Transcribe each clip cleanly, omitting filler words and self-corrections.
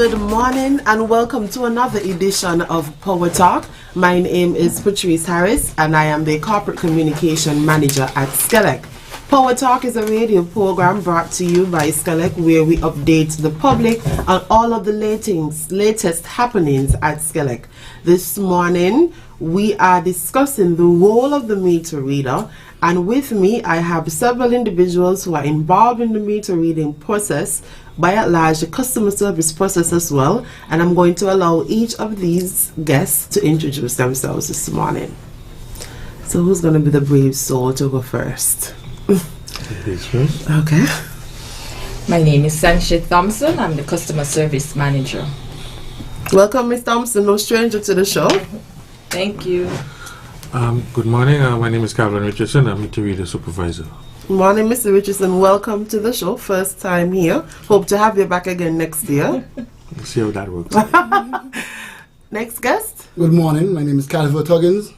Good morning and welcome to another edition of PowerTalk. My name is Patrice Harris and I am the Corporate Communication Manager at SKELEC. PowerTalk is a radio program brought to you by SKELEC where we update the public on all of the latest happenings at SKELEC. This morning we are discussing the role of the meter reader, and with me I have several individuals who are involved in the meter reading process, by and large the customer service process as well, and I'm going to allow each of these guests to introduce themselves this morning. So who's going to be the brave soul to go first? Okay. My name is Sanchit Thompson. I'm the customer service manager. Welcome, Ms. Thompson, no stranger to the show. Thank you. Good morning. My name is Calvin Richardson. I'm meter reader supervisor. Morning, Mr. Richardson. Welcome to the show. First time here. Hope to have you back again next year. We'll see how that works. Next guest. Good morning. My name is Calvin Tuggins.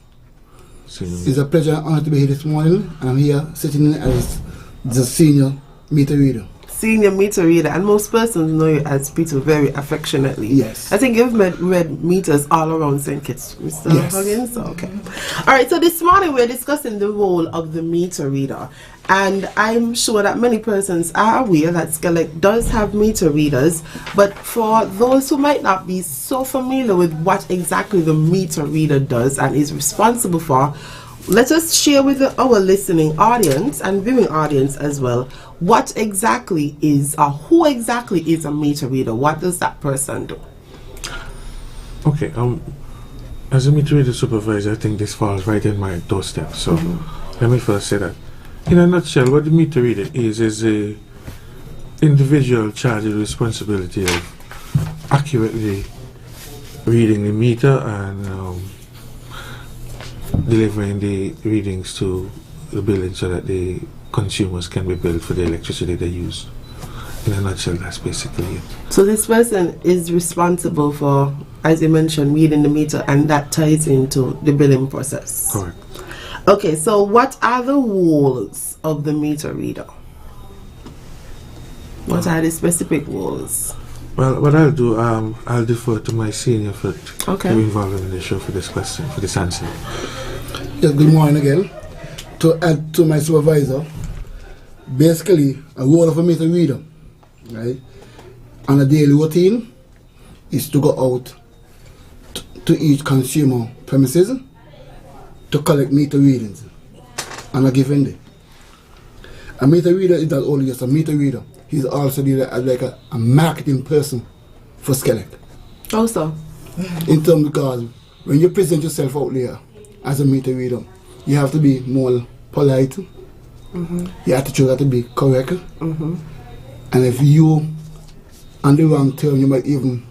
It's a pleasure and honor to be here this morning. I'm here sitting in as the senior meter reader. Senior meter reader, and most persons know you as Peter very affectionately. Yes. I think you've read meters all around St. Kitts, Mr. Yes. Huggins. Okay. All right, so this morning we're discussing the role of the meter reader. And I'm sure that many persons are aware that SKELEC does have meter readers, but for those who might not be so familiar with what exactly the meter reader does and is responsible for, let us share with our listening audience and viewing audience as well what exactly is or who exactly is a meter reader. What does that person do? Okay, as a meter reader supervisor, I think this falls right in my doorstep. So let me first say that. In a nutshell, what the meter reader is a individual charged with the responsibility of accurately reading the meter and delivering the readings to the building so that the consumers can be billed for the electricity they use. In a nutshell, that's basically it. So this person is responsible for, as you mentioned, reading the meter, and that ties into the billing process. Correct. Okay, so what are the roles of the meter reader? What are the specific roles? Well, what I'll do, I'll defer to my senior to be involved in the show for this question, for this answer. Yes, good morning again. To add to my supervisor, basically a role of a meter reader, right, on a daily routine is to go out to each consumer premises to collect meter readings on a given day. A meter reader is not only just a meter reader, he's also like a marketing person for SKELEC. Also, in terms, because when you present yourself out there as a meter reader, you have to be more polite. Your attitude has to be correct. And if you on the wrong term, you might even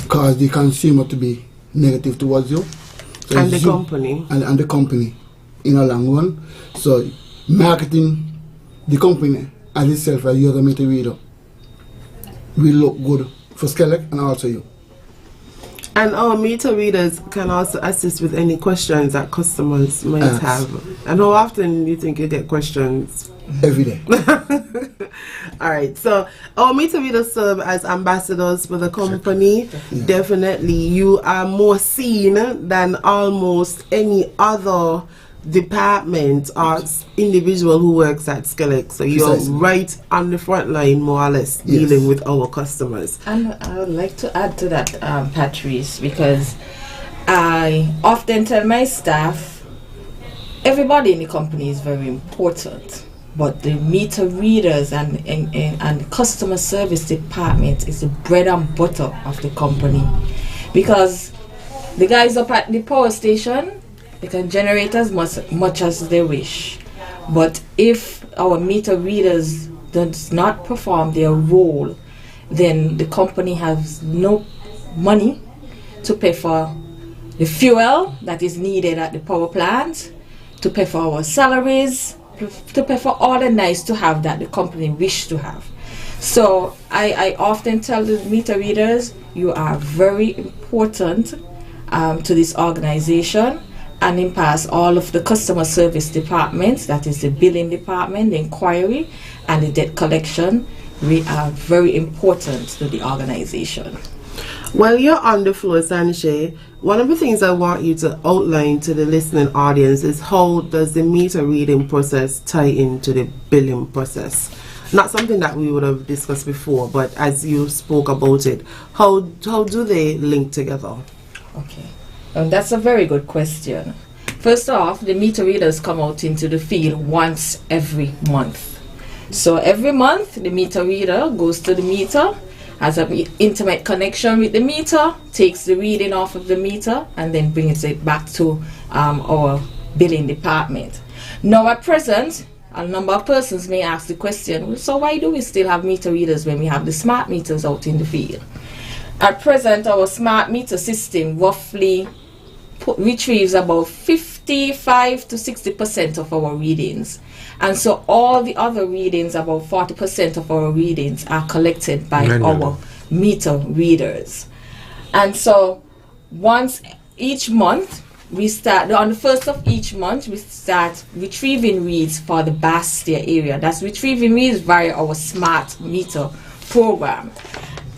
cause the consumer to be negative towards you. So and the company. And the company in a long run. So marketing the company as itself as you're the meter reader will look good for SKELEC and also you. And our meter readers can also assist with any questions that customers might have. And how often do you think you get questions? Every day. All right, so our meter readers serve as ambassadors for the company. Yeah. Definitely, you are more seen than almost any other department or individual who works at SKELEC. So you're right on the front line, more or less, dealing with our customers. And I would like to add to that, Patrice, because I often tell my staff, everybody in the company is very important, but the meter readers and customer service department is the bread and butter of the company, because the guys up at the power station, they can generate as much as they wish, but if our meter readers does not perform their role, then the company has no money to pay for the fuel that is needed at the power plant, to pay for our salaries, to pay for all the nice to have that the company wish to have. So I often tell the meter readers, you are very important to this organization. And in past, all of the customer service departments, that is the billing department, the inquiry, and the debt collection, are very important to the organization. Well, you're on the floor, Sanche. One of the things I want you to outline to the listening audience is how does the meter reading process tie into the billing process? Not something that we would have discussed before, but as you spoke about it, how do they link together? Okay, that's a very good question. First off, the meter readers come out into the field once every month. So every month, the meter reader goes to the meter, has an intimate connection with the meter, takes the reading off of the meter, and then brings it back to our billing department. Now at present, a number of persons may ask the question, so why do we still have meter readers when we have the smart meters out in the field? At present, our smart meter system roughly retrieves about 55 to 60% of our readings. And so all the other readings, about 40% of our readings, are collected by our meter readers. And so once each month, we start, on the first of each month, we start retrieving reads for the Bastia area. That's retrieving reads via our smart meter program.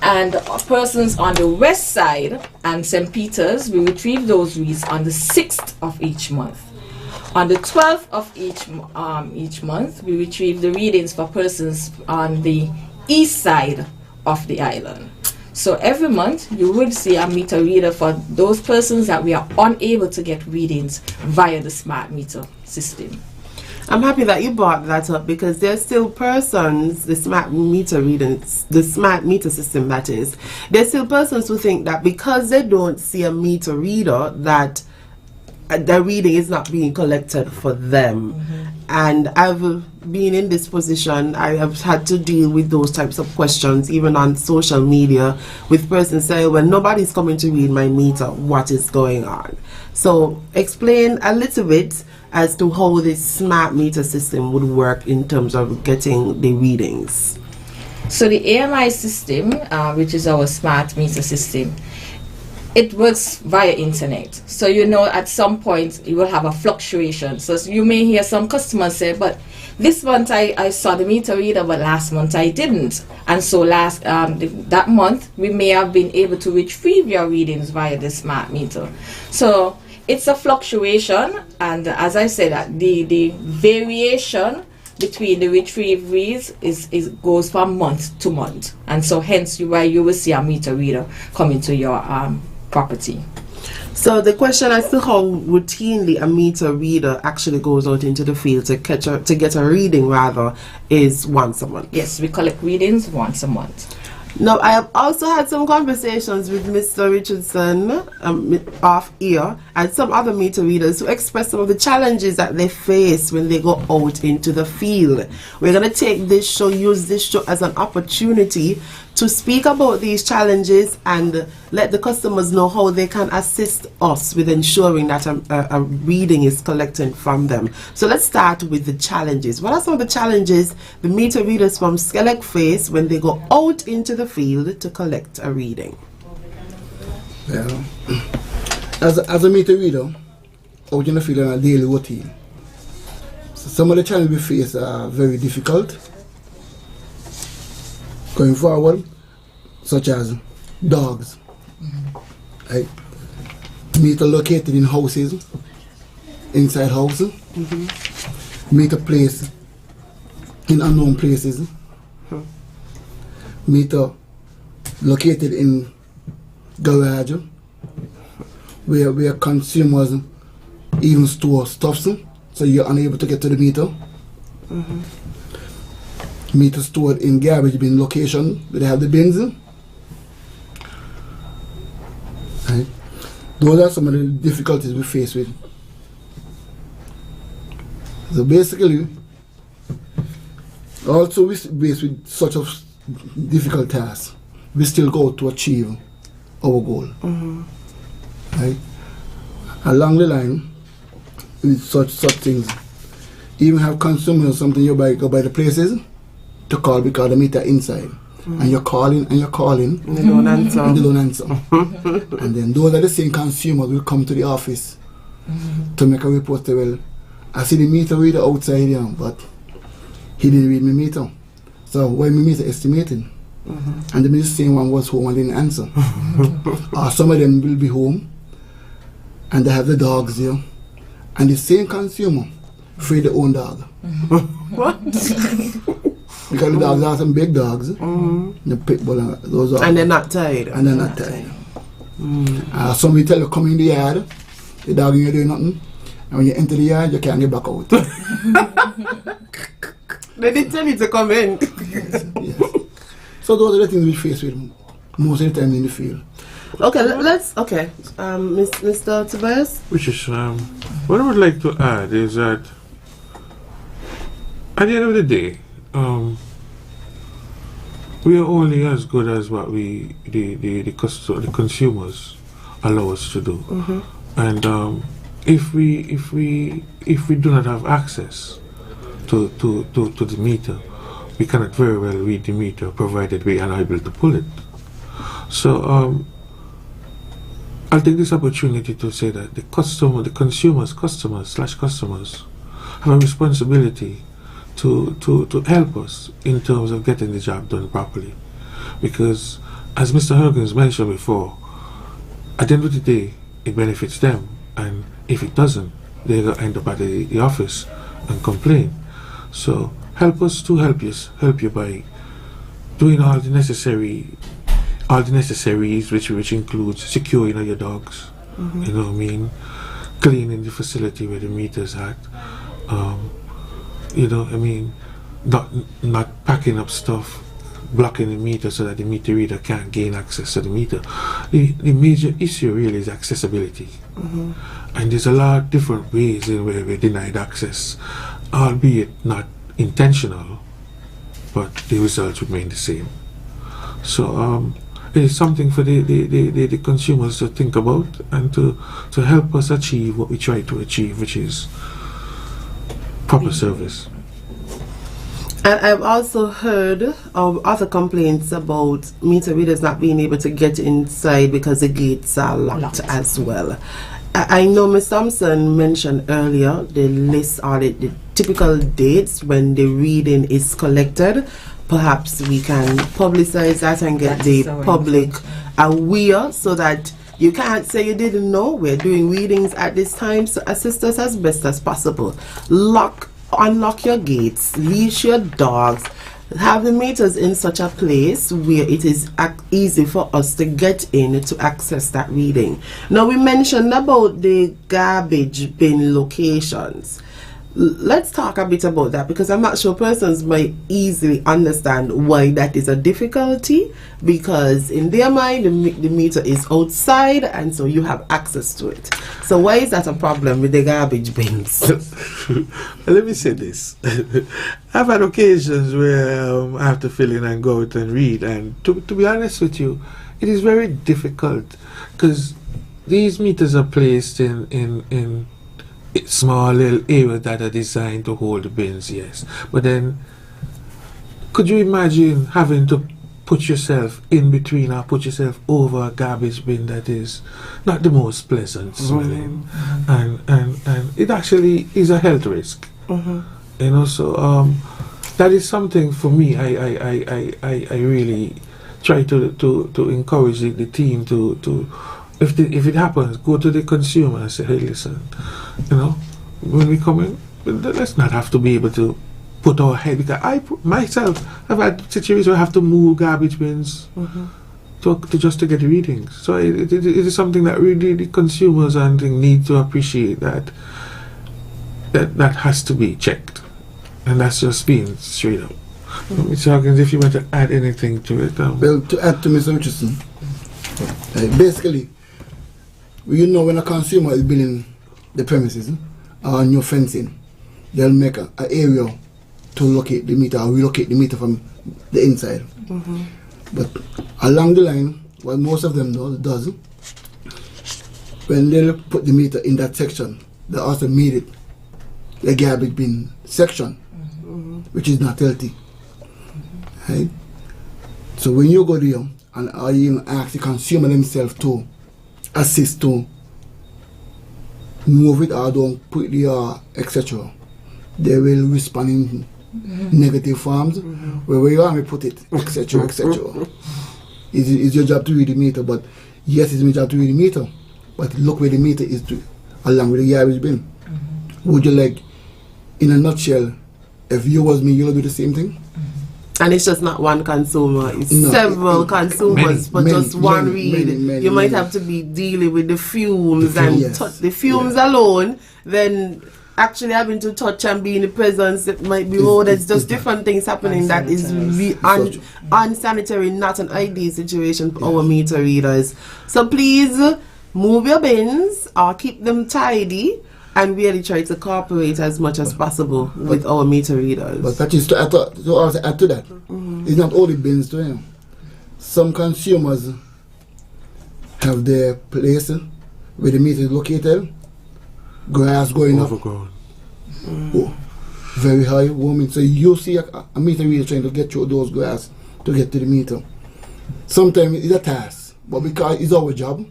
And persons on the west side and St. Peter's, we retrieve those reads on the 6th of each month. On the 12th of each month, we retrieve the readings for persons on the east side of the island. So every month, you will see a meter reader for those persons that we are unable to get readings via the smart meter system. I'm happy that you brought that up because there's still persons, the smart meter readings, the smart meter system that is, there's still persons who think that because they don't see a meter reader that the reading is not being collected for them. And I've been in this position, I have had to deal with those types of questions even on social media with persons saying, well, nobody's coming to read my meter, what is going on? So explain a little bit as to how this smart meter system would work in terms of getting the readings. So the AMI system, which is our smart meter system, it works via internet. So you know at some point you will have a fluctuation. So you may hear some customers say, but this month I saw the meter reader, but last month I didn't. And so that month we may have been able to retrieve your readings via the smart meter. So it's a fluctuation, and as I said, the variation between the retrieved reads goes from month to month. And so hence why you will see a meter reader come into your property. So the question as to how routinely a meter reader actually goes out into the field to get a reading rather is once a month. Yes, we collect readings once a month. Now, I have also had some conversations with Mr. Richardson off air and some other meter readers who express some of the challenges that they face when they go out into the field. We're going to use this show as an opportunity to speak about these challenges and let the customers know how they can assist us with ensuring that a reading is collected from them. So let's start with the challenges. What are some of the challenges the meter readers from SKELEC face when they go out into the field to collect a reading? Well, as a meter reader, out in the field on a daily routine, so some of the challenges we face are very difficult going forward, such as dogs. Right? Meter located in houses, inside houses. Meter placed in unknown places. Meter located in garage, where consumers even store stuffs, so you're unable to get to the meter. Meter stored in garbage bin location where they have the bins. Right. Those are some of the difficulties we face with. So basically, also we face with such a difficult task, we still go to achieve our goal. Right. Along the line, with such things, even have consumers something you go by the places to call because the meter inside, and you're calling and they don't answer. And then those are the same consumers will come to the office to make a report. Say, well, I see the meter reader outside here, but he didn't read my meter. So when we meter estimating, and the meter same one was home and didn't answer, or some of them will be home, and they have the dogs there, and the same consumer free their own dog. What? Because the dogs are some big dogs, the pit bull, and those are, And they're not tired. and they're not tired. Somebody tell you come in the yard, the dog ain't doing nothing, and when you enter the yard, you can't get back out. They didn't tell you to come in. Yes. So those are the things we face with most of the time in the field. Okay, let's. Okay, Mr. Tobias. Which is what I would like to add is that at the end of the day, we are only as good as what the consumers allow us to do, and if we do not have access to the meter, we cannot very well read the meter, provided we are unable to pull it. So I'll take this opportunity to say that the customers have a responsibility to help us in terms of getting the job done properly, because as Mr. Huggins mentioned before, at the end of the day it benefits them, and if it doesn't, they're going to end up at the office and complain. So help us to help you by doing all the necessaries, which includes securing your dogs, you know what I mean, cleaning the facility where the meter's at, you know, I mean, not packing up stuff, blocking the meter so that the meter reader can't gain access to the meter. The major issue really is accessibility, and there's a lot of different ways in where we're denied access, albeit not intentional, but the results remain the same. So it is something for the consumers to think about and to help us achieve what we try to achieve, which is proper service. And I've also heard of other complaints about meter readers not being able to get inside because the gates are locked as well. I know Ms. Thompson mentioned earlier the list or the typical dates when the reading is collected. Perhaps we can publicize that and get the public aware so that you can't say you didn't know. We're doing readings at this time, so assist us as best as possible. Unlock your gates, leash your dogs, have the meters in such a place where it is easy for us to get in to access that reading. Now, we mentioned about the garbage bin locations. Let's talk a bit about that, because I'm not sure persons might easily understand why that is a difficulty, because in their mind the meter is outside and so you have access to it. So why is that a problem with the garbage bins? Let me say this. I've had occasions where I have to fill in and go out and read, and to be honest with you, it is very difficult because these meters are placed in small little areas that are designed to hold the bins, yes. But then, could you imagine having to put yourself in between or put yourself over a garbage bin that is not the most pleasant smelling, and it actually is a health risk, you know. So that is something for me. I really try to encourage the team to if it happens, go to the consumer and say, hey, listen, you know, when we come in, let's not have to be able to put our head, because I've had situations where I have to move garbage bins to just get readings. So it is something that really the consumers and need to appreciate, that has to be checked, and that's just being straight up. Mr. Hawkins, if you want to add anything to it. Well, to add to Mr. Richardson, basically, you know, when a consumer is building the premises or new fencing, they'll make an area to locate the meter or relocate the meter from the inside. But along the line, what most of them does, when they put the meter in that section, they also made it the garbage bin section, which is not healthy. Right? So when you go there and you ask the consumer themselves to assist to move it or don't put it there, etc., they will respond negative forms, where you want me put it, etc., etc. It's your job to read the meter, but yes, it's my job to read the meter, but look where the meter is to, along with the garbage bin. Would you like, in a nutshell, if you was me, you'll do the same thing? And it's just not one consumer, it's several consumers for just one read. You might have to be dealing with the fumes and touch the fumes alone, then actually having to touch and be in the presence, it might be there's just different things happening that is unsanitary, not an ideal situation for our meter readers. So please move your bins or keep them tidy and really try to cooperate as much as possible with our meter readers. But that is to add to that. It's not only bins to him. Some consumers have their place where the meter is located, grass going overgrown. Up, very high, warming. So you see a meter reader trying to get through those grass to get to the meter. Sometimes it's a task, but because it's our job,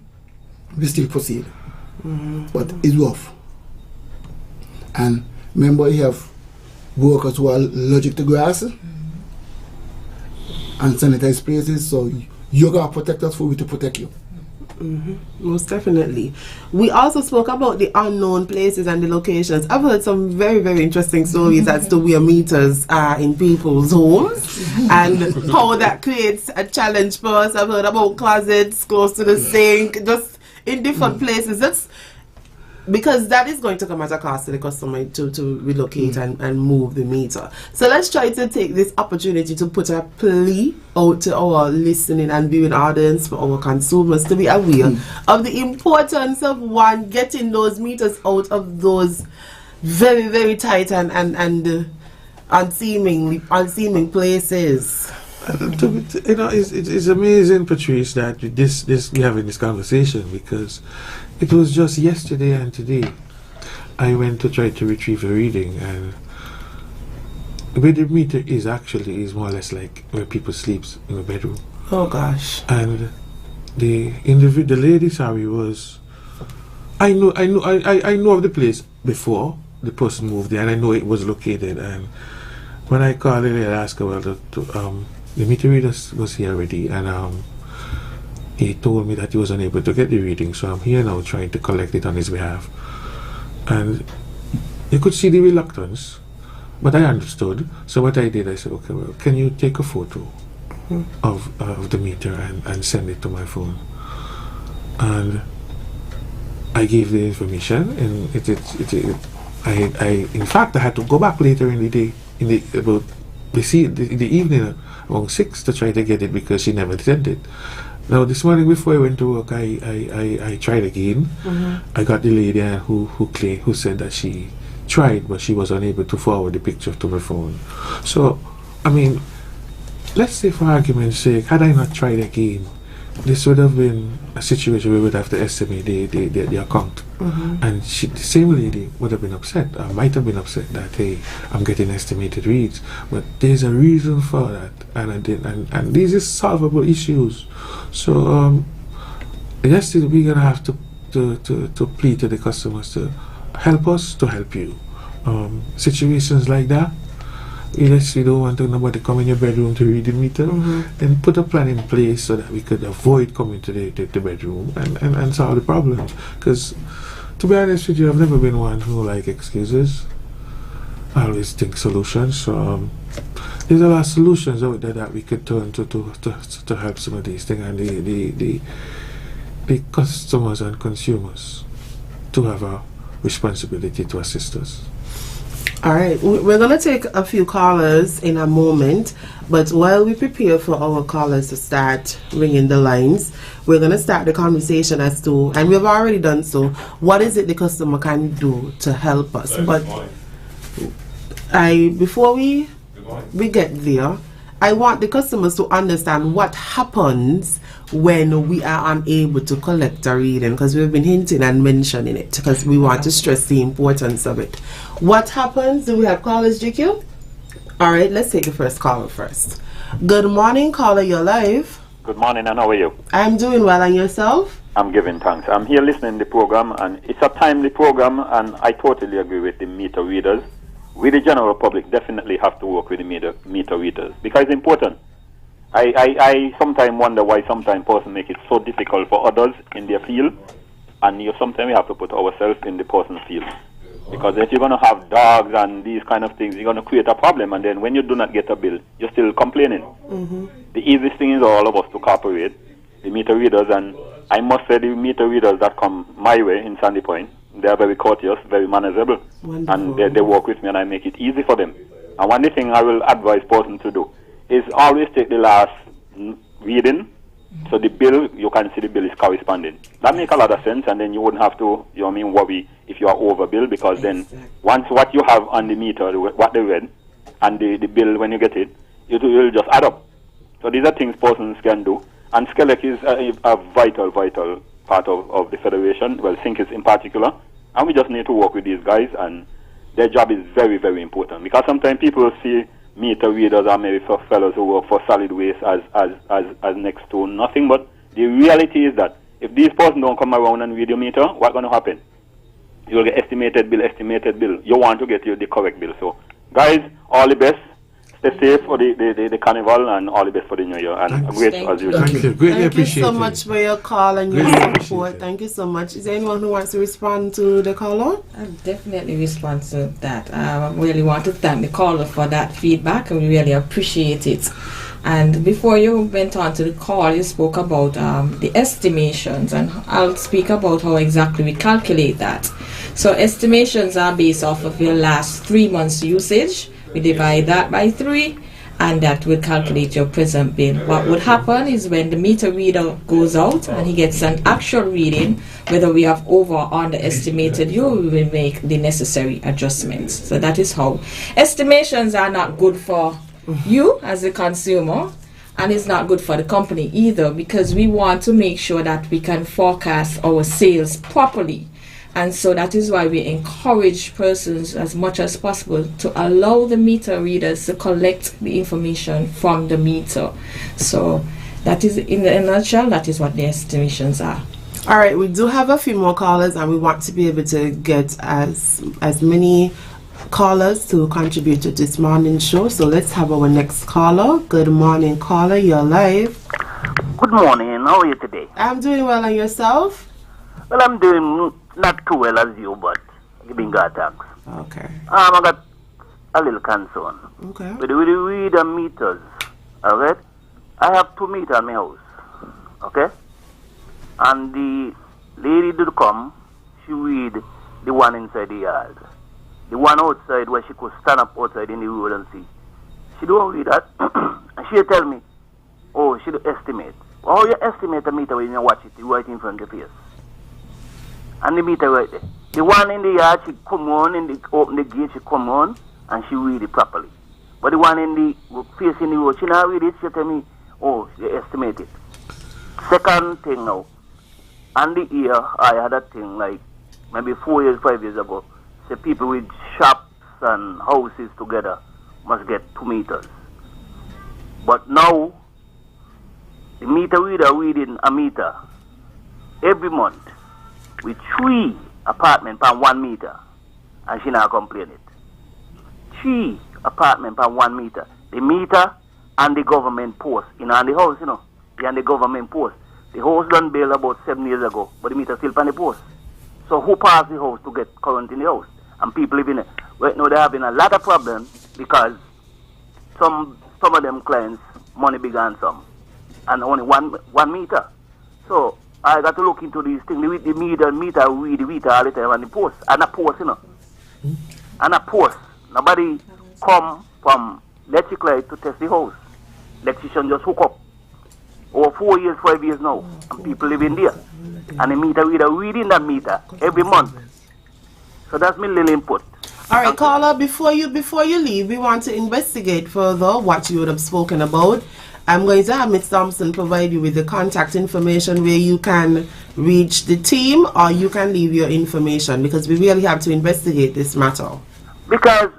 we still proceed. But it's rough. And remember, you have workers who are allergic to grass and sanitized places, so you gotta protect us for we to protect you. Most definitely. We also spoke about the unknown places and the locations. I've heard some very, very interesting stories as to where meters are in people's homes and how that creates a challenge for us. I've heard about closets close to the sink, just in different places. That's because that is going to come at a cost to the customer to relocate and move the meter. So let's try to take this opportunity to put a plea out to our listening and viewing audience, for our consumers to be aware of the importance of getting those meters out of those very, very tight and unseeming places. It's amazing, Patrice, that we're having this conversation, because it was just yesterday and today I went to try to retrieve a reading, and where the meter is more or less like where people sleep in a bedroom. Oh gosh! And the lady, was, I know of the place before the person moved there, and I know it was located. And when I called her, I asked her, well, the meter reader was here already, and he told me that he was unable to get the reading, so I'm here now trying to collect it on his behalf. And you could see the reluctance, but I understood. So what I did, I said, okay, well, can you take a photo of the meter and send it to my phone? And I gave the information, and in fact I had to go back later in the day, in the evening around 6 to try to get it, because she never sent it. Now this morning before I went to work, I tried again. I got the lady who said that she tried, but she was unable to forward the picture to my phone. So, I mean, let's say for argument's sake, had I not tried again, this would have been a situation where we would have to estimate the account. And the same lady would have been upset, or might have been upset that, hey, I'm getting estimated reads. But there's a reason for that, and these are solvable issues. So yes, we're going to have to plead to the customers to help us to help you. Situations like that, yes, you don't want nobody come in your bedroom to read the meter, then put a plan in place so that we could avoid coming to the bedroom and solve the problems. Because, to be honest with you, I've never been one who like excuses. I always think solutions. So there's a lot of solutions out there that we could turn to help some of these things, and the customers and consumers to have a responsibility to assist us. All right, we're going to take a few callers in a moment, but while we prepare for our callers to start ringing the lines, we're going to start the conversation as to, and we've already done so, what is it the customer can do to help us? But before we get there, I want the customers to understand what happens when we are unable to collect a reading, because we've been hinting and mentioning it, because we want to stress the importance of it. What happens? Do we have callers, GQ? All right, let's take the first caller first. Good morning, caller, you're live. Good morning, and how are you? I'm doing well, and yourself? I'm giving thanks. I'm here listening to the program, and it's a timely program, and I totally agree with the meter readers. we the general public definitely have to work with the meter readers because it's important. I sometimes wonder why sometimes person make it so difficult for others in their field, and sometimes we have to put ourselves in the person's field. Because if you're going to have dogs and these kind of things, you're going to create a problem, and then when you do not get a bill, you're still complaining. Mm-hmm. The easiest thing is all of us to cooperate, the meter readers, and I must say the meter readers that come my way in Sandy Point, they are very courteous, very manageable, and they work with me, and I make it easy for them. And one thing I will advise person to do is always take the last reading, so the bill, you can see the bill is corresponding. That makes a lot of sense, and then you wouldn't have to, worry if you are overbilled, because then once what you have on the meter, what they read, and the bill when you get it, it will just add up. So these are things persons can do, and SKELEC is a vital part of the federation, well, Think in particular, and we just need to work with these guys, and their job is very, very important, because sometimes people see meter readers are maybe for fellows who work for solid waste as next to nothing, but the reality is that if these persons don't come around and read your meter, what's going to happen? You will get estimated bill. You want to get the correct bill. So, guys, all the best. Stay safe for the carnival, and all the best for the new year. And great as usual. Thank you. Greatly appreciate it. Thank you so much for your call and your Really support. Thank you so much. Is there anyone who wants to respond to the caller? I'll definitely respond to that. I really want to thank the caller for that feedback. We really appreciate it. And before you went on to the call, you spoke about the estimations, and I'll speak about how exactly we calculate that. So estimations are based off of your last 3 months usage. We divide that by 3, and that will calculate your present bill. What would happen is when the meter reader goes out and he gets an actual reading, whether we have over or underestimated you, we will make the necessary adjustments. So that is how. Estimations are not good for you as a consumer, and it's not good for the company either, because we want to make sure that we can forecast our sales properly. And so that is why we encourage persons as much as possible to allow the meter readers to collect the information from the meter. So that is, in a nutshell, that is what the estimations are. All right, we do have a few more callers, and we want to be able to get as many callers to contribute to this morning show. So let's have our next caller. Good morning, caller. You're live. Good morning. How are you today? I'm doing well, and yourself? Well, I'm doing not too well as you, but giving God thanks. Okay. I got a little concern. Okay. With the reader meters, alright? I have 2 meters in my house, okay? And the lady did come, she read the one inside the yard. The one outside where she could stand up outside in the road and see. She don't read that. And she tell me, oh, she do estimate. How you estimate a meter when you watch it? You right in front of your face. And the meter right there. The one in the yard, she come on, open the gate, she come on, and she read it properly. But the one in the facing the road, she not read it, she tell me, oh, she estimate it. Second thing now, on the ear, I had a thing like maybe 4 years, 5 years ago. Say people with shops and houses together must get 2 meters. But now, the meter reader reading a meter every month with 3 apartments per 1 meter, and she not complain it. 3 apartments per 1 meter. The meter and the government post. In on the house, they on the government post. The house done built about 7 years ago, but the meter still on the post. So who passed the house to get current in the house? And people living in it. Right now they're having a lot of problems because some of them clients money bigger than some, and only one meter. So I got to look into these things. The meter read the meter all the time, and the post, and a post, and a post. Nobody come from electric light to test the house. Electrician just hook up. Over 4 years, 5 years now, and people living there. And the meter reader reading that meter every month. So that's my little input. All right, caller, before you leave, we want to investigate further what you would have spoken about. I'm going to have Ms. Thompson provide you with the contact information where you can reach the team, or you can leave your information, because we really have to investigate this matter. Because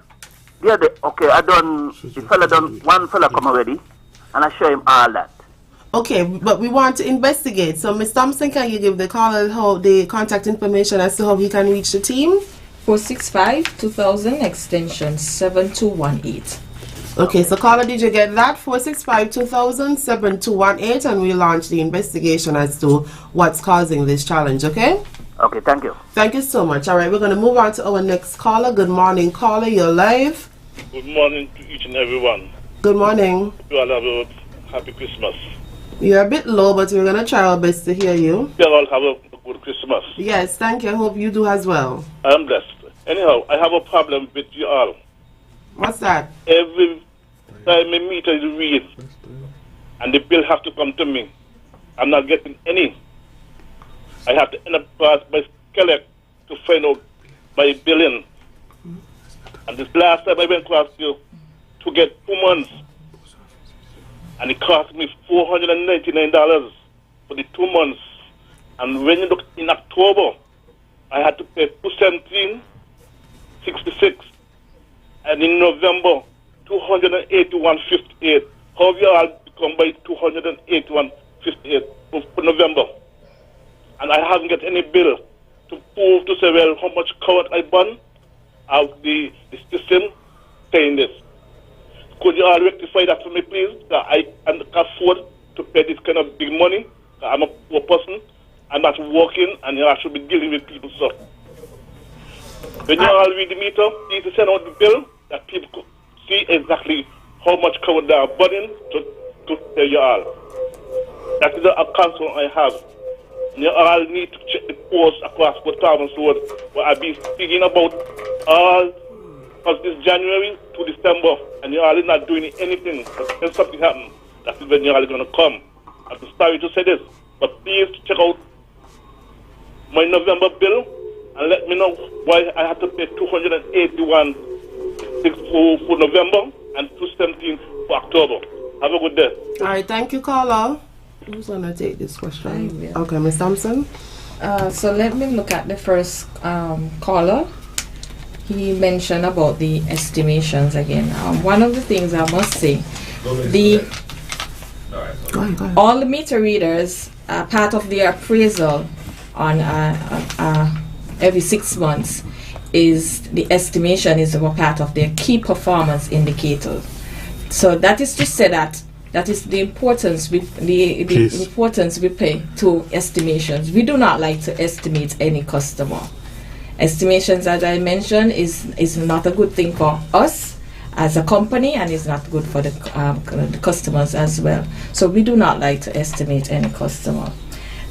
one fella come already, and I show him all that. Okay, but we want to investigate. So, Ms. Thompson, can you give the caller the contact information as to how he can reach the team? 465-2000 extension 7218. Okay, so caller, did you get that? 465-2000 7218, and we launch the investigation as to what's causing this challenge, okay? Okay, thank you. Thank you so much. All right, we're going to move on to our next caller. Good morning, caller. You're live. Good morning to each and everyone. Good morning. You all have a happy Christmas. You're a bit low, but we're going to try our best to hear you. You all have a good Christmas. Yes, thank you. I hope you do as well. I am blessed. Anyhow, I have a problem with you all. What's that? Every time my meter is read and the bill has to come to me, I'm not getting any. I have to end up pass by SKELEC to find out my billing. And this last time I went across to get 2 months, and it cost me $499 for the 2 months. And when you look in October, I had to pay $217.66, and in November, $281.58. How have you all become by $281.58 for November? And I haven't got any bill to prove to say, well, how much covered I burn out the system saying this. Could you all rectify that for me, please? That I can afford to pay this kind of big money. I'm a poor person. I'm not working, and I should be dealing with people, so. When you all read the meter, please send out the bill that people could see exactly how much covered they are burning to tell you all. That is a concern I have. You all need to check the posts across Port Towns Road, where I've been speaking about all of this January to December, and you all are not doing anything. But when something happens, that is when you all are going to come. I'm sorry to say this, but please check out my November bill and let me know why I have to pay $281 for November and $217 for October. Have a good day. All right, thank you, caller. Who's going to take this question? Okay, Ms. Thompson. So let me look at the first caller. He mentioned about the estimations again. One of the things I must say, Go ahead. all the meter readers are part of their appraisal on every 6 months. Is the estimation is a part of their key performance indicator. So that is to say that is the importance the importance we pay to estimations. We do not like to estimate any customer. Estimations, as I mentioned, is not a good thing for us as a company, and is not good for the customers as well. So we do not like to estimate any customer.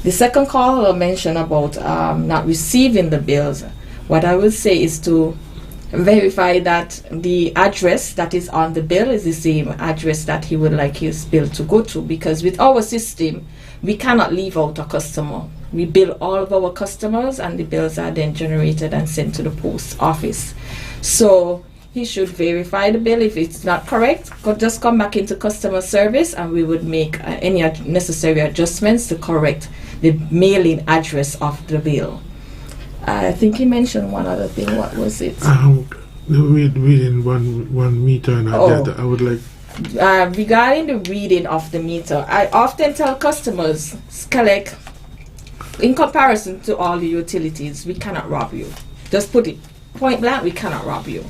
The second caller mentioned about not receiving the bills. What I would say is to verify that the address that is on the bill is the same address that he would like his bill to go to, because with our system we cannot leave out a customer. We bill all of our customers, and the bills are then generated and sent to the post office. So he should verify the bill. If it's not correct, just come back into customer service, and we would make any necessary adjustments to correct the mailing address of the bill. I think he mentioned one other thing. What was it? Reading one meter and that I would like. Regarding the reading of the meter, I often tell customers, SKELEC, in comparison to all the utilities, we cannot rob you. Just put it point blank, we cannot rob you.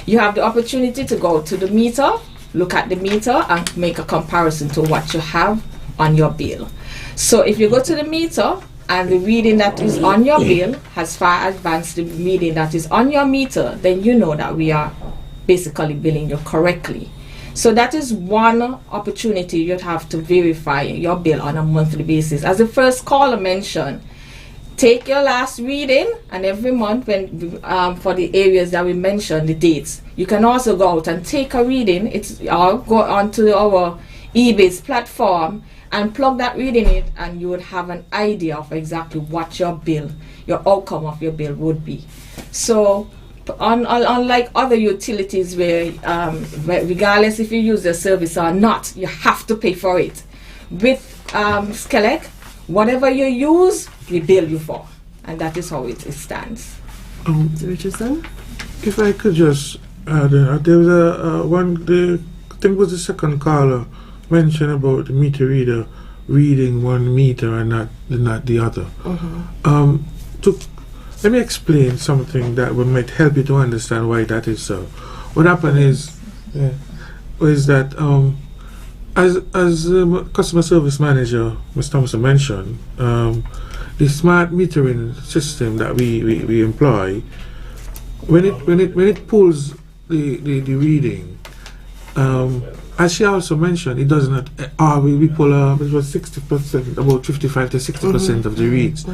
You have the opportunity to go to the meter, look at the meter, and make a comparison to what you have on your bill. So if you go to the meter, and the reading that is on your bill has far advanced the reading that is on your meter, then you know that we are basically billing you correctly. So that is one opportunity you'd have to verify your bill on a monthly basis. As the first caller mentioned, take your last reading, and every month when for the areas that we mentioned, the dates, you can also go out and take a reading. Or go onto our eBase platform and plug that reading in, and you would have an idea of exactly what your bill, your outcome of your bill would be. So unlike other utilities where regardless if you use the service or not, you have to pay for it. With SKELEC, whatever you use, we bill you for, and that is how it stands. Richardson? If I could just add, there was I think it was the second caller mentioned about the meter reader reading one meter and not the other. Let me explain something that might help you to understand why that is so. What happened is that as customer service manager, Ms. Thompson mentioned, the smart metering system that we employ, when it pulls the reading, as she also mentioned, it does not. We pull it was 60%, about 55 to 60% of the reads.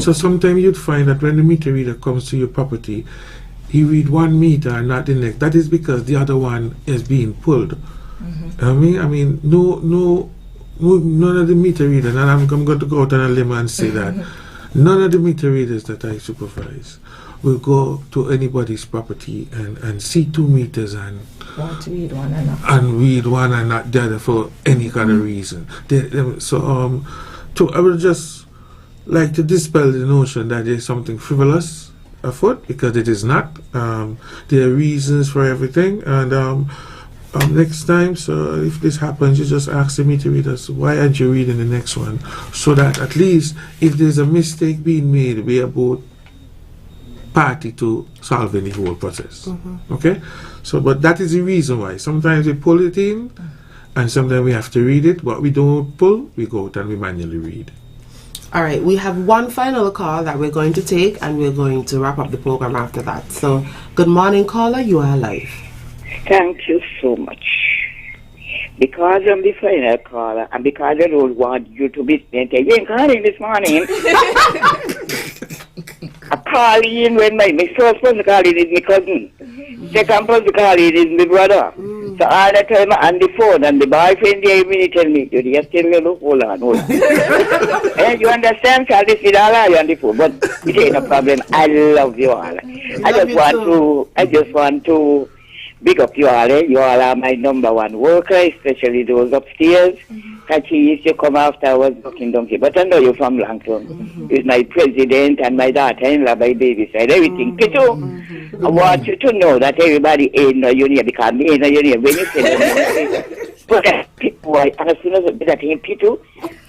So sometimes you'd find that when the meter reader comes to your property, he read 1 meter and not the next. That is because the other one is being pulled. I mean, none of the meter readers, and I'm going to go out on a limb and say that none of the meter readers that I supervise will go to anybody's property and see 2 meters and want to read one and not. And read one and not the other for any kind of reason. I would just like to dispel the notion that there's something frivolous afoot, because it is not. There are reasons for everything, and next time, so if this happens, you just ask the meter readers, why aren't you reading the next one? So that at least if there's a mistake being made, we are both party to solving the whole process. Okay? So, but that is the reason why. Sometimes we pull it in, and sometimes we have to read it. But we don't pull, we go out and we manually read. All right, we have one final call that we're going to take, and we're going to wrap up the program after that. So, good morning, caller. You are live. Thank you so much. Because I'm the final caller, and because I don't want you to be spent again calling this morning. I call in when my first person calling is my cousin. Second person calling is my brother. So all the time I'm on the phone, and the boyfriend there even tell me, you just tell me, look, hold on. And you understand, so this is all I on the phone, but it ain't a problem. I love you all. I just want to big up you all. You all are my number one worker, especially those upstairs. Kachi used to come after I was working donkey. But I know you from Langton. You're my president and my daughter-in-law, my baby side, everything. Pitu, I want you to know that everybody ain't no union, because me ain't no union. When you say that, but as soon as I that in Pitu,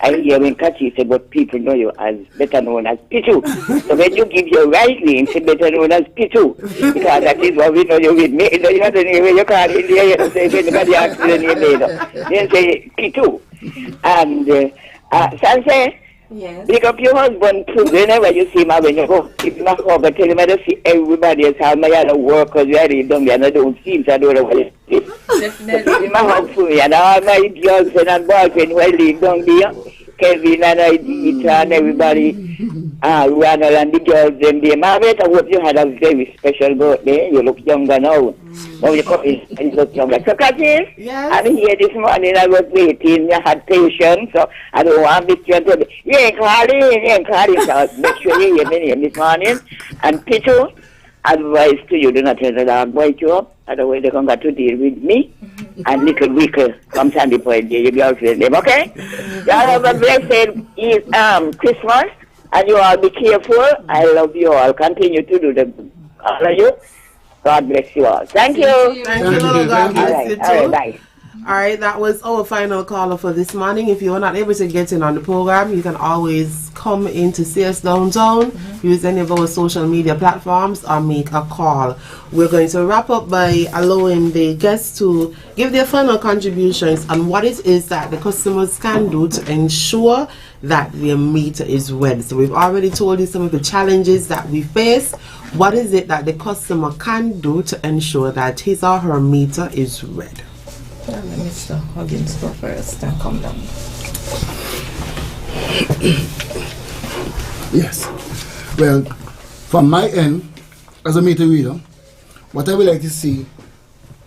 I hear when Kachi said, but people know you as better known as Pitu. So when you give your right name, say better known as Pitu, because that is what we know you with me. You know the name when you call in there, you say, if anybody asks the name later, then say Pitu. And Sanse, yes. Pick up your husband too. Whenever you see him, when you go, if you not over, tell him I don't see everybody else how my other workers really done there, and I don't see him, so I don't know what it is. Definitely. He my hug for me, and all my girlfriend and boyfriend who I live down there, Kevin and Idita and everybody, Ronald and the girls, them there. Margaret, I hope you had a very special birthday. You look younger now. Now you come in and you look younger. So, Katis, Yes. I'm here this morning. I was waiting. I had patience, so I don't want to miss you until you ain't calling. So make sure you hear me name this morning. And Peter, advice to you, do not tell the dog wake you up. Otherwise, they're going to have to deal with me. And little weaker from Sandy Point, your girlfriend, them, okay? You all have a blessed Christmas, and you all be careful. I love you all. Continue to do the all of you. God bless you all. Thank you. Thank you, Lord. God bless you too. All right, bye. All right, that was our final caller for this morning. If you are not able to get in on the program, you can always come in to see us downtown, use any of our social media platforms, or make a call. We're going to wrap up by allowing the guests to give their final contributions on what it is that the customers can do to ensure that their meter is read. So we've already told you some of the challenges that we face. What is it that the customer can do to ensure that his or her meter is read? Let me start hugging stuff first and come down. Yes. Well, from my end, as a meter reader, what I would like to see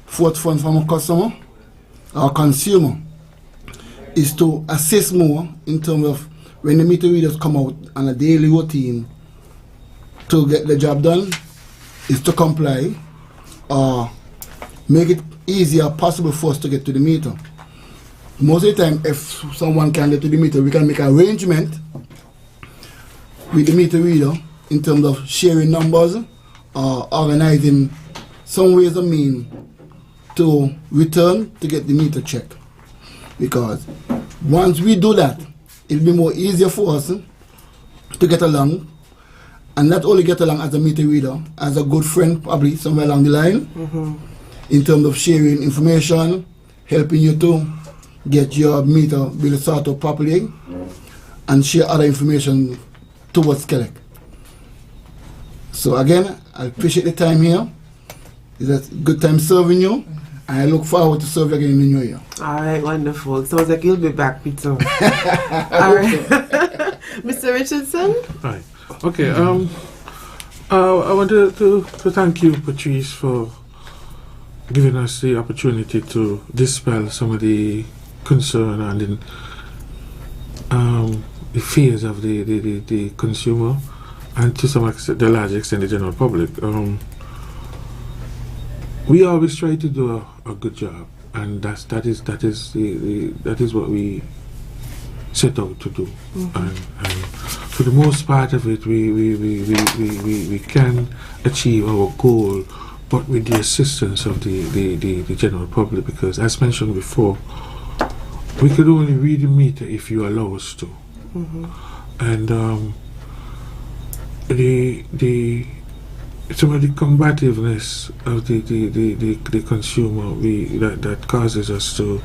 forthfront from a customer or consumer is to assist more in terms of when the meter readers come out on a daily routine to get the job done, is to comply or make it easier possible for us to get to the meter. Most of the time, if someone can get to the meter, we can make an arrangement with the meter reader in terms of sharing numbers or organizing some ways and means to return to get the meter checked. Because once we do that, it'll be more easier for us to get along and not only get along as a meter reader, as a good friend probably somewhere along the line, in terms of sharing information, helping you to get your meter bill sorted properly, and share other information towards SKELEC. So again, I appreciate the time here. It's a good time serving you, and I look forward to serving you again in the new year. All right, wonderful. Sounds like you'll be back, Peter. All right. Mr. Richardson? Right. Okay. I want to thank you, Patrice, for giving us the opportunity to dispel some of the concern and the fears of the consumer, and to some extent, the large extent, the general public. We always try to do a good job, and that is what we set out to do. And for the most part of it, we can achieve our goal, but with the assistance of the general public, because as mentioned before, we could only read the meter if you allow us to. And some of the combativeness of the consumer that causes us to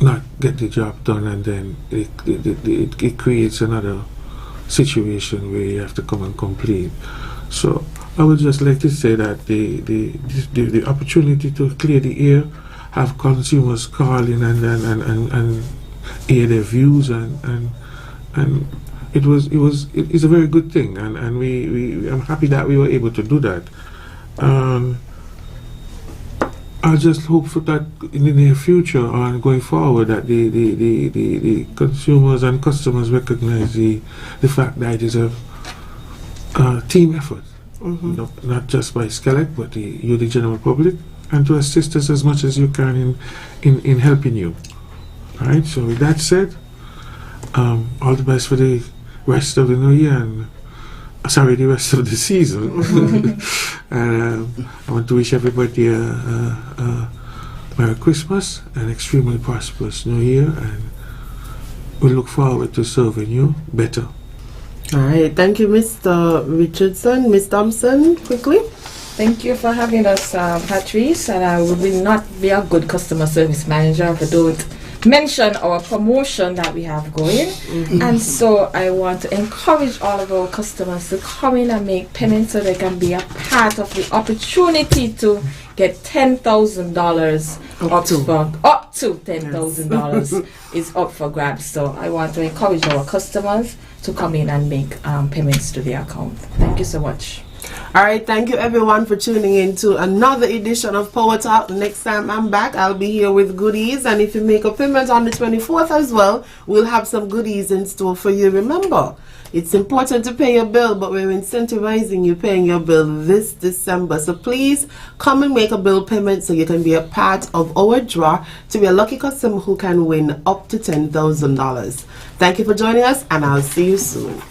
not get the job done, and then it creates another situation where you have to come and complain. So I would just like to say that the opportunity to clear the air, have consumers call in and air their views, and it's a very good thing, and I'm happy that we were able to do that. I just hope for that in the near future and going forward that the consumers and customers recognize the fact that it is a team effort, not just by SKELEC, but you, the general public, and to assist us as much as you can in helping you. All right. So with that said, all the best for the rest of the new year, and the rest of the season. And I want to wish everybody a Merry Christmas and extremely prosperous New Year, and we look forward to serving you better. All right, thank you, Mr. Richardson. Ms. Thompson, quickly. Thank you for having us, Patrice, and I will not be a good customer service manager if I don't mention our promotion that we have going. And so I want to encourage all of our customers to come in and make payments so they can be a part of the opportunity to get $10,000 up to $10,000 is up for grabs. So I want to encourage our customers to come in and make payments to their account. Thank you so much. All right, thank you everyone for tuning in to another edition of Power Talk. Next time I'm back, I'll be here with goodies, and if you make a payment on the 24th as well, we'll have some goodies in store for you. Remember, it's important to pay your bill, but we're incentivizing you paying your bill this December. So please come and make a bill payment so you can be a part of our draw to be a lucky customer who can win up to $10,000. Thank you for joining us, and I'll see you soon.